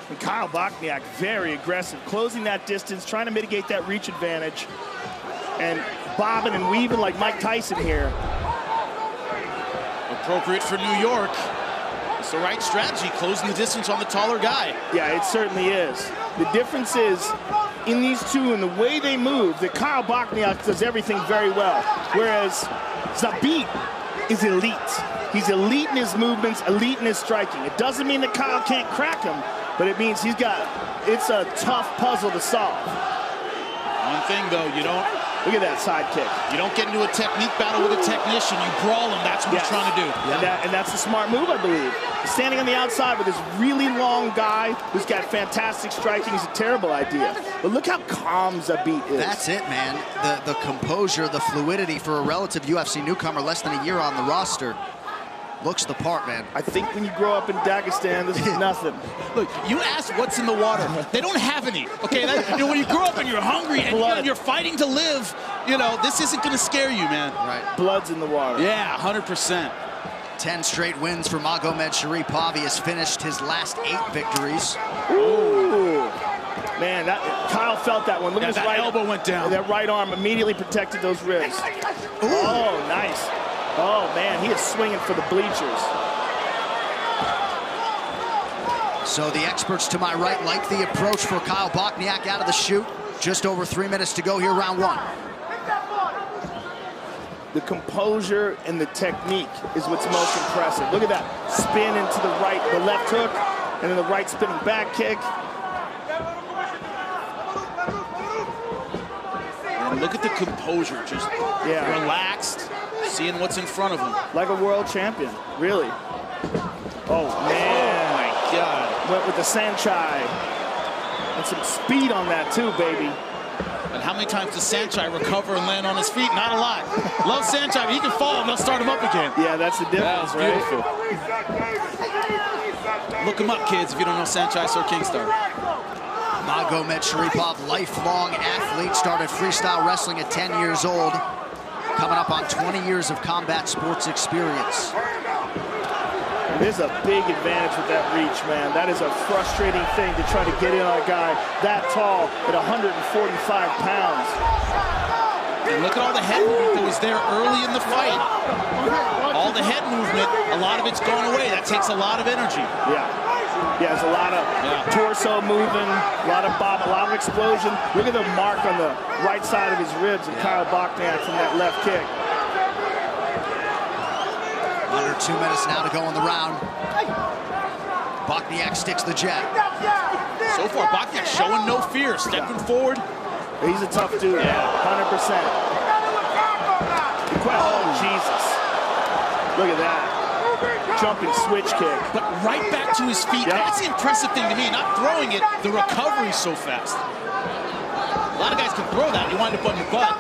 And Kyle Bochniak, very aggressive, closing that distance, trying to mitigate that reach advantage, and bobbing and weaving like Mike Tyson here. Appropriate for New York. It's the right strategy, closing the distance on the taller guy. Yeah, it certainly is. The difference is, in these two and the way they move, that Kyle Bochniak does everything very well, whereas Zabit is elite. He's elite in his movements, elite in his striking. It doesn't mean that Kyle can't crack him, but it means it's a tough puzzle to solve. One thing though, look at that side kick. You don't get into a technique battle with a technician. You brawl him. That's what he's trying to do. And that's a smart move, I believe. Standing on the outside with this really long guy who's got fantastic striking is a terrible idea. But look how calm Zabit is. That's it, man. The composure, the fluidity for a relative UFC newcomer, less than a year on the roster. Looks the part, man. I think when you grow up in Dagestan, this is nothing. Look, you asked what's in the water. They don't have any, okay? When you grow up and you're hungry and you're fighting to live, this isn't going to scare you, man. Right. Blood's in the water. Yeah, 100%. 10 straight wins for Magomedšaripov. He has finished his last 8 victories. Ooh. Man, Kyle felt that one. Look at his right elbow went down. That right arm immediately protected those ribs. Ooh. Oh, nice. Oh, man, he is swinging for the bleachers. So the experts to my right like the approach for Kyle Bochniak out of the chute. Just over 3 minutes to go here, round 1. The composure and the technique is what's most impressive. Look at that spin into the right, the left hook, and then the right spinning back kick. And look at the composure, just relaxed, seeing what's in front of him. Like a world champion, really. Oh, man. Oh, my God. Went with the Sanchai. And some speed on that, too, baby. And how many times does Sanchai recover and land on his feet? Not a lot. Love Sanchai, but he can fall and they'll start him up again. Yeah, that's the difference, that was beautiful. Look him up, kids, if you don't know Sanchai Sir Kingstar. Magomedšaripov, lifelong athlete, started freestyle wrestling at 10 years old. Coming up on 20 years of combat sports experience. There's a big advantage with that reach, man. That is a frustrating thing to try to get in on a guy that tall at 145 pounds. And look at all the head movement that was there early in the fight. All the head movement, a lot of it's gone away. That takes a lot of energy. Yeah, there's a lot of torso moving, a lot of bob, a lot of explosion. Look at the mark on the right side of his ribs of Kyle Bochniak from that left kick. Under 2 minutes now to go in the round. Bochniak sticks the jab. So far, Bochniak showing no fear, stepping forward. He's a tough dude, 100%. Oh, Jesus. Look at that. Jumping switch kick. But right back to his feet. That's the impressive thing to me. Not throwing it, the recovery so fast. A lot of guys can throw that. You wind up on your butt.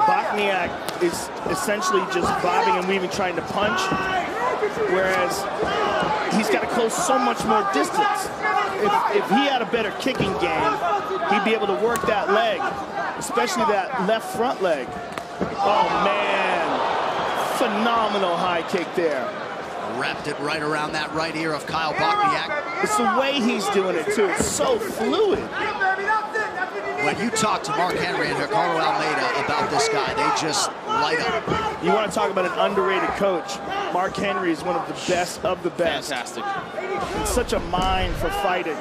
Bochniak is essentially just bobbing and weaving, trying to punch, whereas he's got to close so much more distance. If he had a better kicking game, he'd be able to work that leg, especially that left front leg. Oh, man. Phenomenal high kick there. Wrapped it right around that right ear of Kyle Bochniak. It's the way he's doing it, too. It's so fluid. When you talk to Mark Henry and Ricardo Almeida about this guy, they just light up. You want to talk about an underrated coach. Mark Henry is one of the best of the best. Fantastic. And such a mind for fighting.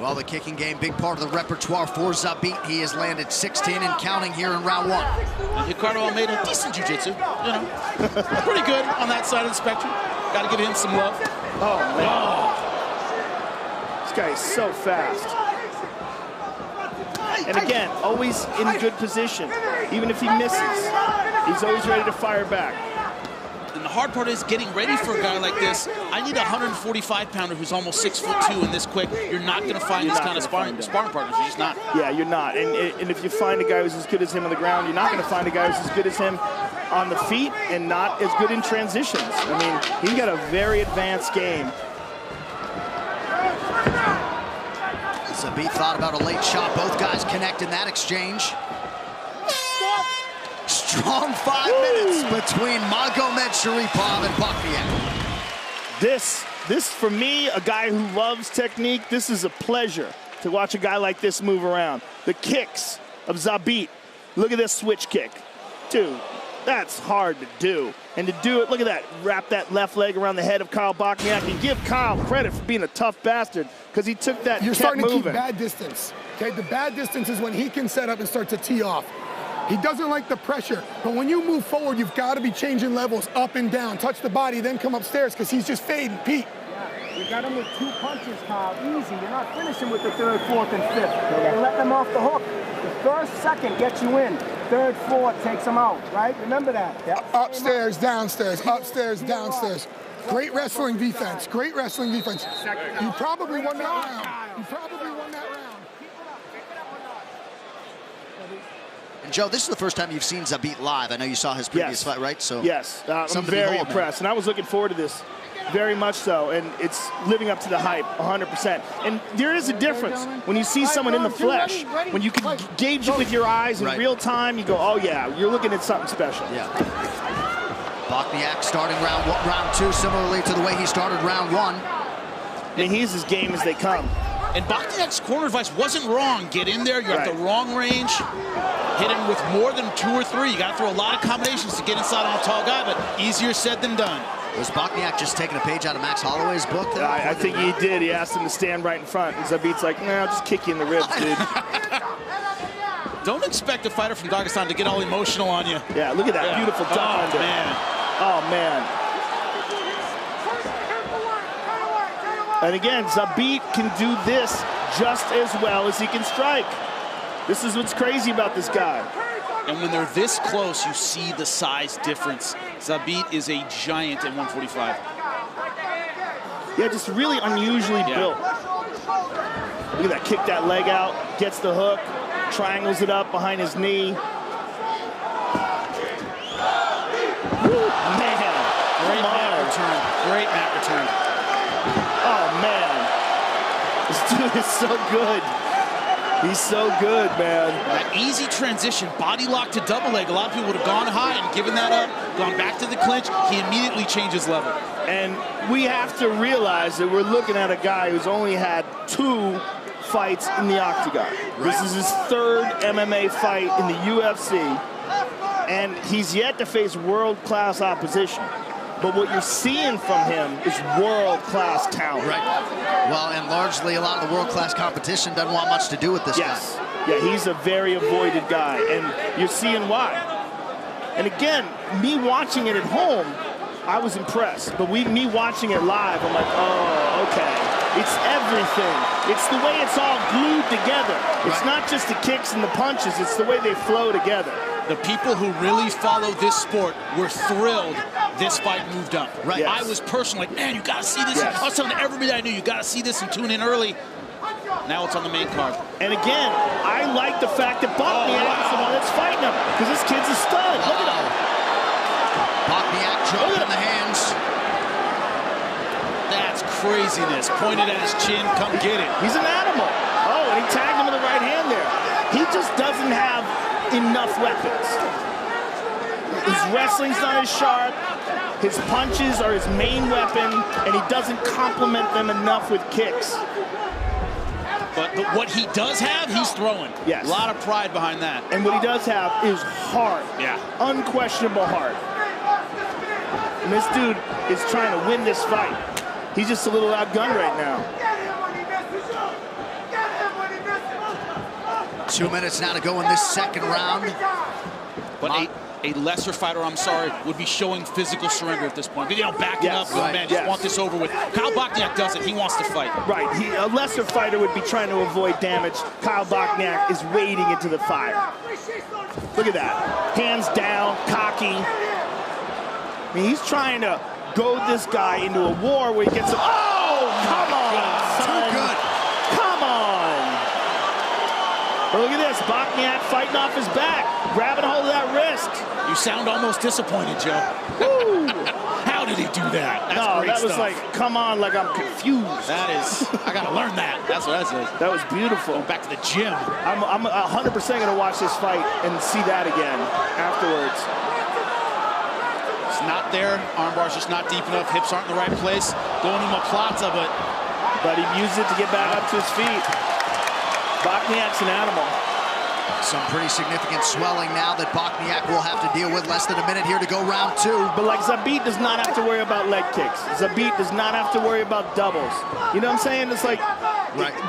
Well, the kicking game, big part of the repertoire for Zabit. He has landed 16 and counting here in round 1. And Ricardo Almeida, decent jiu-jitsu, pretty good on that side of the spectrum. Got to give him some love. Oh, man. This guy is so fast. And again, always in good position. Even if he misses, he's always ready to fire back. And the hard part is getting ready for a guy like this. I need a 145-pounder who's almost 6'2" and this quick. You're not going to find this kind of sparring partners. You're just not. Yeah, you're not. And if you find a guy who's as good as him on the ground, you're not going to find a guy who's as good as him on the feet and not as good in transitions. I mean, he's got a very advanced game. Zabit thought about a late shot. Both guys connect in that exchange. strong 5 minutes between Magomedšaripov and Bochniak. This for me, a guy who loves technique, this is a pleasure to watch a guy like this move around. The kicks of Zabit. Look at this switch kick. Dude, that's hard to do. And to do it, look at that, wrap that left leg around the head of Kyle Bochniak, and give Kyle credit for being a tough bastard because he took that. You're starting to keep bad distance. Okay, the bad distance is when he can set up and start to tee off. He doesn't like the pressure, but when you move forward, you've got to be changing levels up and down. Touch the body, then come upstairs because he's just fading. Pete. You got him with 2 punches, Kyle. Easy. You're not finishing with the 3rd, 4th, and 5th. You're letting him off the hook. The first, second gets you in. 3rd, 4th takes him out, right? Remember that. Yep. Upstairs, downstairs, upstairs, downstairs. Great wrestling defense. Great wrestling defense. You probably won that round. You probably won that round. And Joe, this is the first time you've seen Zabit live. I know you saw his previous fight, right? So yes, I'm very impressed, and I was looking forward to this. Very much so, and it's living up to the hype 100%. And there is a difference when you see someone in the flesh, when you can gauge it with your eyes in real time, you go, oh yeah, you're looking at something special. Yeah. Bochniak starting round 2 similarly to the way he started round 1. I mean, he's as game as they come. And Bochniak's corner advice wasn't wrong. Get in there, you're at the wrong range. Hit him with more than 2 or 3. You got to throw a lot of combinations to get inside on a tall guy, but easier said than done. Was Bochniak just taking a page out of Max Holloway's book there? I think he did. He asked him to stand right in front. And Zabit's like, nah, I'll just kick you in the ribs, dude. Don't expect a fighter from Dagestan to get all emotional on you. Yeah, look at that beautiful duck under. Man. Oh, man. And again, Zabit can do this just as well as he can strike. This is what's crazy about this guy. And when they're this close, you see the size difference. Zabit is a giant at 145. Yeah, just really unusually built. Look at that, kick that leg out, gets the hook, triangles it up behind his knee. Woo, man. Great mat return. Great mat return. Oh, man. This dude is so good. He's so good, man. That easy transition, body lock to double leg. A lot of people would have gone high and given that up, gone back to the clinch. He immediately changes level. And we have to realize that we're looking at a guy who's only had 2 fights in the octagon. This is his 3rd MMA fight in the UFC. And he's yet to face world-class opposition. But what you're seeing from him is world-class talent. Right. Well, and largely a lot of the world-class competition doesn't want much to do with this guy. Yeah, he's a very avoided guy, and you're seeing why. And again, me watching it at home, I was impressed. But me watching it live, I'm like, oh, okay. It's everything. It's the way it's all glued together. It's not just the kicks and the punches, it's the way they flow together. The people who really follow this sport were thrilled this fight moved up. Right. I was personally like, man, you got to see this. I was telling everybody I knew, you got to see this and tune in early. Now it's on the main card. And again, I like the fact that Bochniak is the one that's fighting him, because this kid's a stud. Look at him. Bochniak dropping the hands. That's craziness. Pointed at his chin, come get it. He's an animal. Oh, and he tagged him with the right hand there. He just doesn't have enough weapons. His wrestling's not as sharp. His punches are his main weapon, and he doesn't complement them enough with kicks. But what he does have, he's throwing. Yes. A lot of pride behind that. And what he does have is heart. Yeah. Unquestionable heart. And this dude is trying to win this fight. He's just a little outgunned right now. 2 minutes now to go in this 2nd round. But a lesser fighter, I'm sorry, would be showing physical surrender at this point. You know, backing up, going, man, just want this over with. Kyle Bochniak doesn't. He wants to fight. Right. A lesser fighter would be trying to avoid damage. Kyle Bochniak is wading into the fire. Look at that. Hands down, cocky. I mean, he's trying to goad this guy into a war where he gets him. Oh, come on, son. Too good. Come on. But look at this. Bochniak fighting off his back, grabbing a hold of that wrist. You sound almost disappointed, Joe. Woo. How did did he do that? That's no, great that was stuff. like, come on, like I'm confused. That is, I gotta learn that. That's what that is. That was beautiful. Going back to the gym. I'm 100% gonna watch this fight and see that again afterwards. It's not there. Armbar's just not deep enough. Hips aren't in the right place. Going to Maplaza, but he used it to get back up to his feet. Bokniak's an animal. Some pretty significant swelling now that Bokniak will have to deal with. Less than a minute here to go round 2. But like Zabit does not have to worry about leg kicks. Zabit does not have to worry about doubles. You know what I'm saying? It's like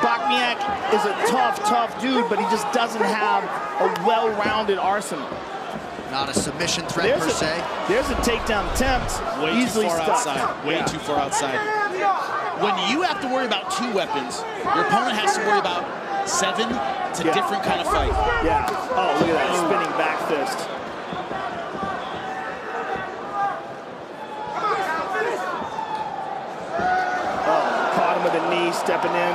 Bokniak is a tough dude, but he just doesn't have a well-rounded arsenal. Not a submission threat per se. There's a takedown attempt. Way easily too far stuck. outside. Way too far outside. When you have to worry about 2 weapons, your opponent has to worry about 7. It's a different kind of fight. Yeah. Oh, look at that spinning back fist. Oh, caught him with a knee, stepping in.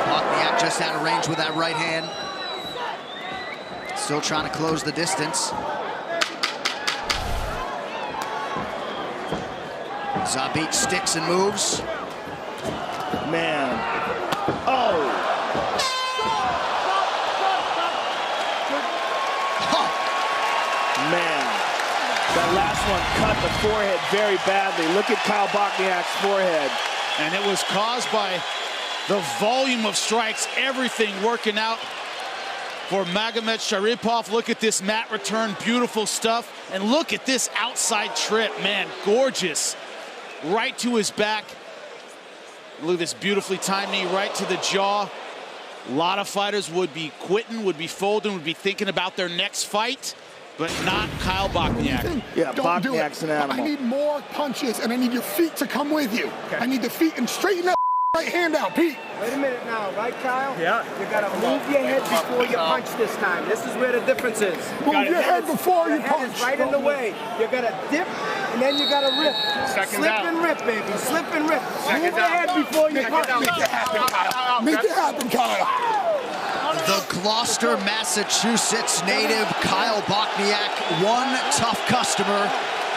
Bokniak just out of range with that right hand. Still trying to close the distance. Zabit sticks and moves. Man. Oh. Man. That last one cut the forehead very badly. Look at Kyle Bokniak's forehead. And it was caused by the volume of strikes, everything working out for Magomedšaripov. Look at this mat return, beautiful stuff. And look at this outside trip, man, gorgeous. Right to his back. Look at this beautifully timed knee right to the jaw. A lot of fighters would be quitting, would be folding, would be thinking about their next fight, but not Kyle Bokniak. Yeah, Bokniak's an animal. I need more punches, and I need your feet to come with you. Okay. I need the feet, and straighten that right hand out, Pete. Wait a minute now, right, Kyle? Yeah. You gotta move your head before you punch this time. This is where the difference is. Move your head before you punch. Your head is right in the way. You gotta dip, and then you gotta rip. Slip and rip, baby. Slip and rip. Move your head before you punch. Make it happen, Kyle. Make it happen, Kyle. The Gloucester, Massachusetts native Kyle Bokniak, one tough customer,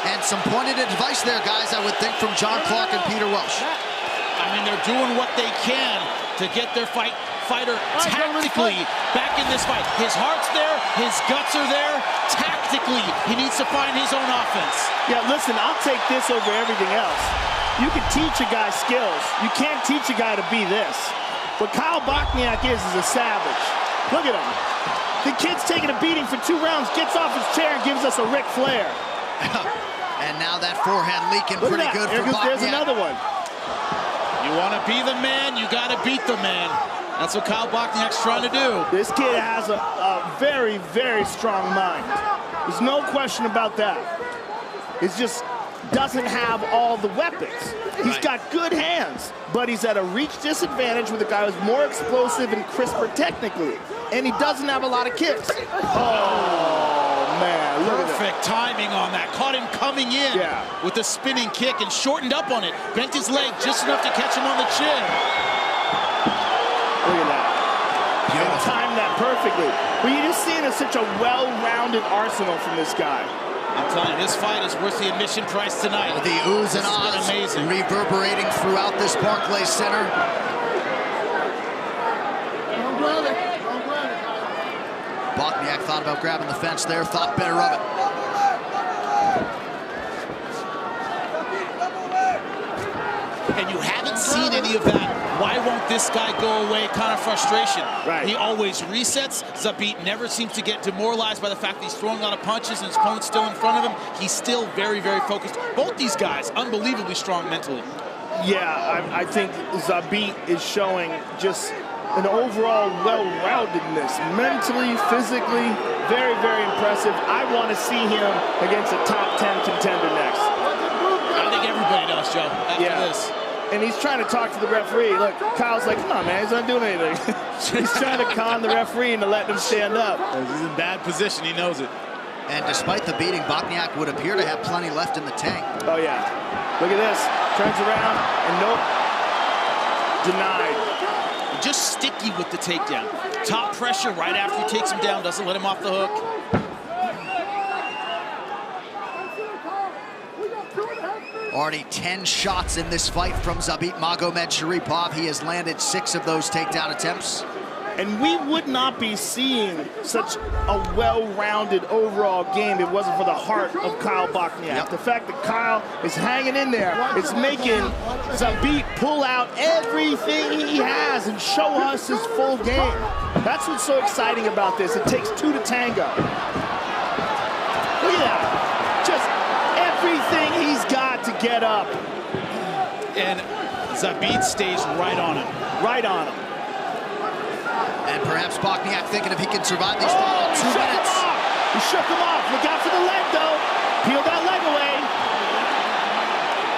and some pointed advice there, guys, I would think, from John Clark and Peter Welsh. I mean, they're doing what they can to get their fighter tactically back in this fight. His heart's there, his guts are there. Tactically, he needs to find his own offense. Yeah, listen, I'll take this over everything else. You can teach a guy skills. You can't teach a guy to be this. What Kyle Bokniak is a savage. Look at him. The kid's taking a beating for 2 rounds, gets off his chair and gives us a Ric Flair. And now that forehand leaking pretty good for Bokniak. There's another one. You want to be the man, you got to beat the man. That's what Kyle Bokniak's trying to do. This kid has a very, very strong mind. There's no question about that. It's just doesn't have all the weapons. He's got good hands, but he's at a reach disadvantage with a guy who's more explosive and crisper technically. And he doesn't have a lot of kicks. Oh, man, look at that. Perfect timing on that. Caught him coming in with a spinning kick and shortened up on it. Bent his leg just enough to catch him on the chin. Look at that. And timed that perfectly. But you're just seeing such a well-rounded arsenal from this guy. I'm telling you, this fight is worth the admission price tonight. The oohs and ahs reverberating throughout this Barclays Center. Bokniak thought about grabbing the fence there, thought better of it. And you haven't seen any of that. Why won't this guy go away kind of frustration? Right. He always resets. Zabit never seems to get demoralized by the fact that he's throwing a lot of punches and his opponent's still in front of him. He's still very, very focused. Both these guys, unbelievably strong mentally. Yeah, I think Zabit is showing just an overall well-roundedness. Mentally, physically, very, very impressive. I want to see him against a top 10 contender next. I think everybody does, Joe, after this. And he's trying to talk to the referee. Look, Kyle's like, come on, man, he's not doing anything. He's trying to con the referee into letting him stand up. He's in bad position, he knows it. And despite the beating, Bokniak would appear to have plenty left in the tank. Oh, yeah. Look at this. Turns around, and nope. Denied. Just sticky with the takedown. Top pressure right after he takes him down, doesn't let him off the hook. Already 10 shots in this fight from Zabit Magomedšaripov. He has landed 6 of those takedown attempts. And we would not be seeing such a well-rounded overall game if it wasn't for the heart of Kyle Bochniak. Yep. The fact that Kyle is hanging in there, it's making Zabit pull out everything he has and show us his full game. That's what's so exciting about this. It takes 2 to tango. Look at that. Just everything he's got to get up. And Zabit stays right on him. Right on him. And perhaps Bochniak thinking if he can survive these final 2 minutes. He shook him off. Look out for the leg, though. Peel that leg away.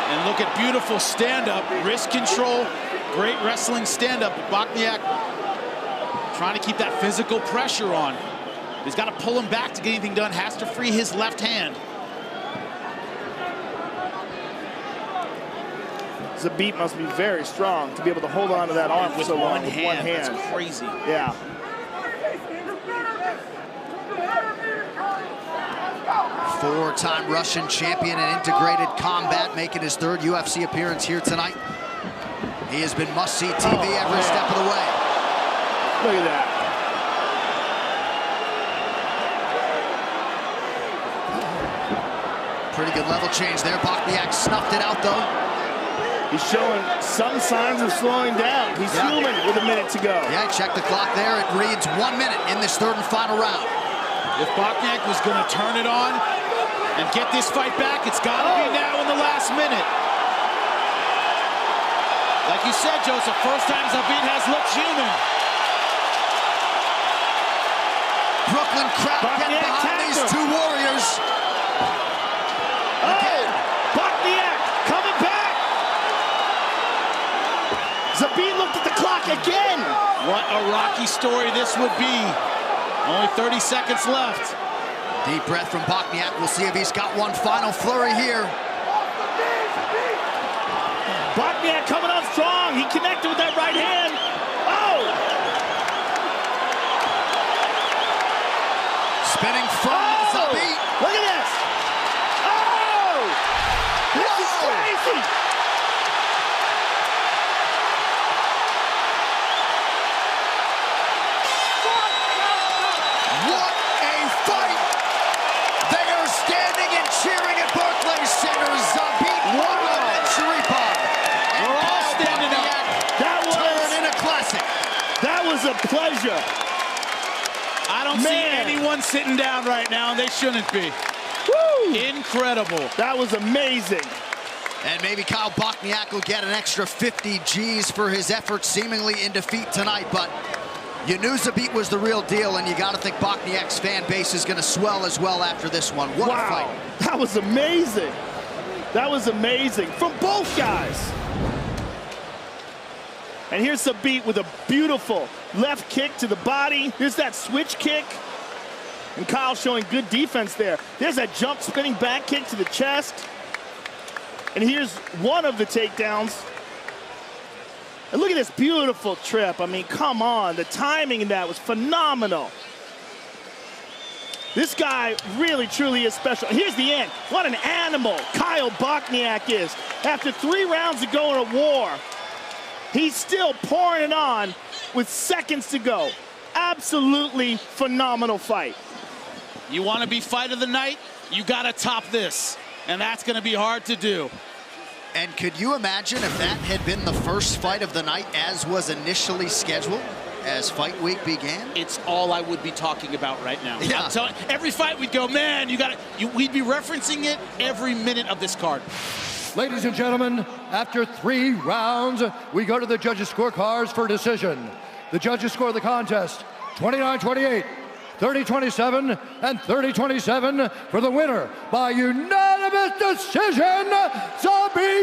And look at beautiful stand-up, wrist control, great wrestling stand-up. Bochniak trying to keep that physical pressure on. He's got to pull him back to get anything done. Has to free his left hand. Zabit must be very strong to be able to hold on to that arm for so long with one hand. That's crazy. Yeah. Four-time Russian champion in integrated combat, making his 3rd UFC appearance here tonight. He has been must-see TV every step of the way. Look at that. Pretty good level change there. Bochniak snuffed it out, though. He's showing some signs of slowing down. He's human with a minute to go. Yeah, check the clock there. It reads 1 minute in this 3rd and final round. If Bochniak was going to turn it on and get this fight back, it's got to be now in the last minute. Like you said, Joseph, first time Zabit has looked human. Brooklyn crowd getting behind these 2 warriors. Again. Bochniak coming back. Zabit looked at the clock again. What a rocky story this would be. Only 30 seconds left. Deep breath from Bochniak. We'll see if he's got one final flurry here. Bochniak coming on strong. He connected with that right hand. Oh! Spinning from Zabit. Look at this. Oh! This is crazy. What a fight! They are standing and cheering at Barclays Center. Zabit Magomedšaripov. We're all standing up. That was in a classic. That was a pleasure. I don't see anyone sitting down right now, and they shouldn't be. Woo! Incredible. That was amazing. And maybe Kyle Bochniak will get an extra 50 G's for his efforts seemingly in defeat tonight, but you knew Zabit was the real deal, and you got to think Bochniak's fan base is going to swell as well after this one. What a fight. That was amazing. That was amazing from both guys. And here's Zabit with a beautiful left kick to the body. Here's that switch kick. And Kyle showing good defense there. There's that jump spinning back kick to the chest. And here's one of the takedowns. And look at this beautiful trip. I mean, come on. The timing in that was phenomenal. This guy really, truly is special. Here's the end. What an animal Kyle Bochniak is. After 3 rounds to go in a war, he's still pouring it on with seconds to go. Absolutely phenomenal fight. You want to be fight of the night? You got to top this. And that's going to be hard to do. And could you imagine if that had been the first fight of the night as was initially scheduled, as fight week began? It's all I would be talking about right now. Yeah. I'm telling, every fight we'd go, man, we'd be referencing it every minute of this card. Ladies and gentlemen, after 3 rounds, we go to the judges' scorecards for decision. The judges score the contest 29-28, 30-27, and 30-27 for the winner by unanimous decision, Zabit